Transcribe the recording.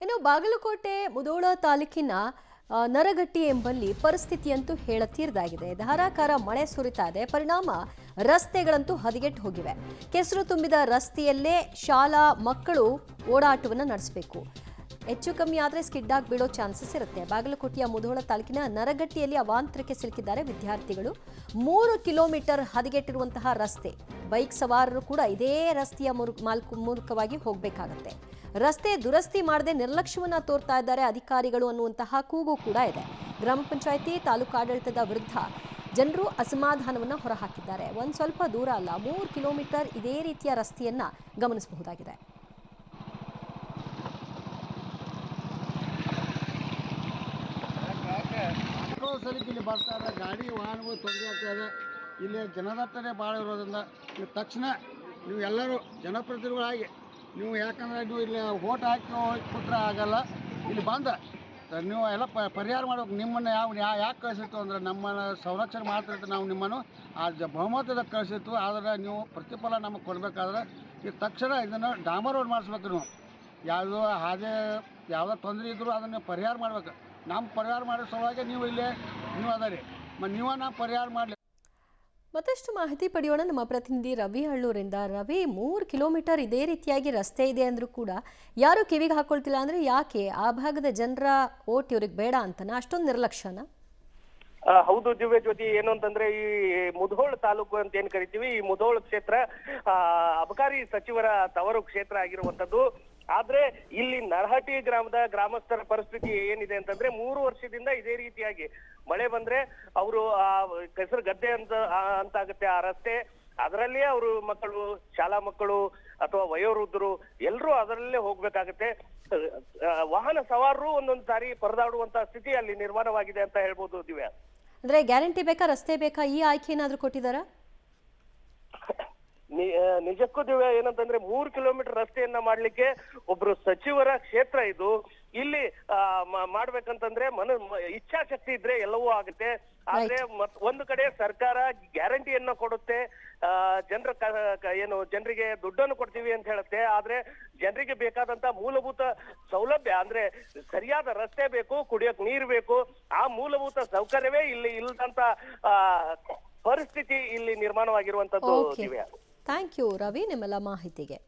ಇನ್ನು ಬಾಗಲಕೋಟೆ ಮುಧೋಳ ತಾಲೂಕಿನ ನರಗಟ್ಟಿ ಎಂಬಲ್ಲಿ ಪರಿಸ್ಥಿತಿಯಂತೂ ಹೇಳತೀರ್ದಾಗಿದೆ. ಧಾರಾಕಾರ ಮಳೆ ಸುರಿತಾ ಇದೆ. ಪರಿಣಾಮ ರಸ್ತೆಗಳಂತೂ ಹದಗೆಟ್ಟು ಹೋಗಿವೆ. ಕೆಸರು ತುಂಬಿದ ರಸ್ತೆಯಲ್ಲೇ ಶಾಲಾ ಮಕ್ಕಳು ಓಡಾಟವನ್ನು ನಡೆಸಬೇಕು. ಹೆಚ್ಚು ಕಮ್ಮಿ ಆದರೆ ಸ್ಕಿಡ್ ಆಗಿ ಬೀಳೋ ಚಾನ್ಸಸ್ ಇರುತ್ತೆ. ಬಾಗಲಕೋಟೆಯ ಮುಧೋಳ ತಾಲೂಕಿನ ನರಗಟ್ಟಿಯಲ್ಲಿ ಅವಾಂತರಕ್ಕೆ ಸಿಲುಕಿದ್ದಾರೆ ವಿದ್ಯಾರ್ಥಿಗಳು. 3 ಕಿಲೋಮೀಟರ್ ಹದಗೆಟ್ಟಿರುವಂತಹ ರಸ್ತೆ. ಬೈಕ್ ಸವಾರರು ಕೂಡ ಇದೇ ರಸ್ತೆಯ ಮೂಲಕವಾಗಿ ಹೋಗಬೇಕಾಗತ್ತೆ. ರಸ್ತೆ ದುರಸ್ತಿ ಮಾಡದೆ ನಿರ್ಲಕ್ಷ್ಯವನ್ನ ತೋರ್ತಾ ಇದ್ದಾರೆ ಅಧಿಕಾರಿಗಳು ಅನ್ನುವಂತಹ ಕೂಗು ಕೂಡ ಇದೆ. ಗ್ರಾಮ ಪಂಚಾಯಿತಿ ತಾಲೂಕು ಆಡಳಿತದ ವಿರುದ್ಧ ಜನರು ಅಸಮಾಧಾನವನ್ನ ಹೊರಹಾಕಿದ್ದಾರೆ. ಒಂದು ಸ್ವಲ್ಪ ದೂರ ಅಲ್ಲ, 3 ಕಿಲೋಮೀಟರ್ ಇದೇ ರೀತಿಯ ರಸ್ತೆಯನ್ನ ಗಮನಿಸಬಹುದಾಗಿದೆ. ಇಲ್ಲಿ ಬರ್ತಾ ಇದೆ, ಗಾಡಿ ವಾಹನಗಳು ತೊಂದರೆ ಆಗ್ತಾ ಇದೆ. ಇಲ್ಲಿ ಜನದಟ್ಟಣೆ ಭಾಳ ಇರೋದ್ರಿಂದ ತಕ್ಷಣ ನೀವು ಎಲ್ಲರೂ ಜನಪ್ರತಿನಿಧಿಗಳಾಗಿ ನೀವು, ಯಾಕಂದರೆ ನೀವು ಇಲ್ಲಿ ಓಟ್ ಹಾಕಿ ಕೂತ್ರೆ ಆಗಲ್ಲ. ಇಲ್ಲಿ ಬಂದ ನೀವು ಎಲ್ಲ ಪರಿಹಾರ ಮಾಡ್ಬೇಕು. ನಿಮ್ಮನ್ನು ಯಾಕೆ ಕಳಿಸಿತ್ತು ಅಂದರೆ ನಮ್ಮನ್ನು ಸಂರಕ್ಷಣೆ ಮಾಡ್ತಿರ್ತೀವಿ. ನಾವು ನಿಮ್ಮನ್ನು ಆ ಬಹುಮತದ ಕಳಿಸಿತ್ತು. ಆದರೆ ನೀವು ಪ್ರತಿಫಲ ನಮಗೆ ಕೊಡಬೇಕಾದ್ರೆ ಈ ತಕ್ಷಣ ಇದನ್ನು ಡಾಂಬರ್ ರೋಡ್ ಮಾಡಿಸ್ಬೇಕು. ನೀವು ಯಾವುದೋ ಹಾಗೆ ಯಾವುದೋ ತೊಂದರೆ ಇದ್ದರೂ ಅದನ್ನು ಪರಿಹಾರ ಮಾಡ್ಬೇಕು. ನಮ್ಮ ಪರಿಹಾರ ಮಾಡೋ ಸಲುವಾಗಿ ನೀವು ಇಲ್ಲೇ ನೀವು ಅದ ರೀ, ನೀವು ನಾವು ಪರಿಹಾರ ಮಾಡಲಿ. ಮತ್ತಷ್ಟು ಮಾಹಿತಿ ಪಡೆಯೋಣ ನಮ್ಮ ಪ್ರತಿನಿಧಿ ರವಿ ಹಳ್ಳೂರಿಂದ. ರವಿ, 3 ಕಿಲೋಮೀಟರ್ ಇದೇ ರೀತಿಯಾಗಿ ರಸ್ತೆ ಇದೆ ಅಂದ್ರೂ ಕೂಡ ಯಾರು ಕಿವಿಗೆ ಹಾಕೊಳ್ತಿಲ್ಲ ಅಂದ್ರೆ ಯಾಕೆ? ಆ ಭಾಗದ ಜನರ ಓಟ್ ಇವ್ರಿಗೆ ಬೇಡ ಅಂತನ ಅಷ್ಟೊಂದು ನಿರ್ಲಕ್ಷ್ಯನ? ಹೌದು ದಿವ್ಯ ಜ್ಯೋತಿ, ಏನು ಅಂತಂದ್ರೆ ಈ ಮುಧೋಳ ತಾಲೂಕು ಅಂತ ಏನ್ ಕರಿತೀವಿ, ಈ ಮುಧೋಳ ಕ್ಷೇತ್ರ ಅಬಕಾರಿ ಸಚಿವರ ತವರು ಕ್ಷೇತ್ರ ಆಗಿರುವಂತದ್ದು. ಆದ್ರೆ ಇಲ್ಲಿ ನರಹಟ್ಟಿ ಗ್ರಾಮದ ಗ್ರಾಮಸ್ಥರ ಪರಿಸ್ಥಿತಿ ಏನಿದೆ ಅಂತಂದ್ರೆ 3 ವರ್ಷದಿಂದ ಇದೇ ರೀತಿಯಾಗಿ ಮಳೆ ಬಂದ್ರೆ ಅವರು ಕೆಸರು ಗದ್ದೆ ಅಂತ ಆಗುತ್ತೆ ಆ ರಸ್ತೆ. ಅದರಲ್ಲೇ ಅವರು ಮಕ್ಕಳು, ಶಾಲಾ ಮಕ್ಕಳು ಅಥವಾ ವಯೋವೃದ್ಧರು ಎಲ್ಲರೂ ಅದರಲ್ಲೇ ಹೋಗ್ಬೇಕಾಗತ್ತೆ. ವಾಹನ ಸವಾರರು ಒಂದೊಂದು ಸಾರಿ ಪರದಾಡುವಂತ ಸ್ಥಿತಿ ಅಲ್ಲಿ ನಿರ್ಮಾಣವಾಗಿದೆ ಅಂತ ಹೇಳ್ಬೋದು ದಿವ್ಯಾ. ಅಂದ್ರೆ ಗ್ಯಾರಂಟಿ ಬೇಕಾ, ರಸ್ತೆ ಬೇಕಾ, ಈ ಆಯ್ಕೆ ಏನಾದ್ರು ಕೊಟ್ಟಿದ್ದಾರಾ? ನಿಜಕ್ಕೂ ದಿವ್ಯ, ಏನಂತಂದ್ರೆ 3 ಕಿಲೋಮೀಟರ್ ರಸ್ತೆಯನ್ನ ಮಾಡ್ಲಿಕ್ಕೆ ಒಬ್ರು ಸಚಿವರ ಕ್ಷೇತ್ರ ಇದು. ಇಲ್ಲಿ ಮಾಡ್ಬೇಕಂತಂದ್ರೆ ಇಚ್ಛಾಶಕ್ತಿ ಇದ್ರೆ ಎಲ್ಲವೂ ಆಗುತ್ತೆ. ಆದ್ರೆ ಒಂದು ಕಡೆ ಸರ್ಕಾರ ಗ್ಯಾರಂಟಿಯನ್ನ ಕೊಡುತ್ತೆ, ಜನರಿಗೆ ದುಡ್ಡನ್ನು ಕೊಡ್ತೀವಿ ಅಂತ ಹೇಳುತ್ತೆ. ಆದ್ರೆ ಜನರಿಗೆ ಬೇಕಾದಂತ ಮೂಲಭೂತ ಸೌಲಭ್ಯ ಅಂದ್ರೆ ಸರಿಯಾದ ರಸ್ತೆ ಬೇಕು, ಕುಡಿಯೋಕ್ ನೀರು ಬೇಕು. ಆ ಮೂಲಭೂತ ಸೌಕರ್ಯವೇ ಇಲ್ಲಿ ಇಲ್ಲದಂತ ಪರಿಸ್ಥಿತಿ ಇಲ್ಲಿ ನಿರ್ಮಾಣವಾಗಿರುವಂತದ್ದು ದಿವ್ಯಾ. ಥ್ಯಾಂಕ್ ಯು ರವಿ, ನಿಮ್ಮೆಲ್ಲ ಮಾಹಿತಿಗೆ.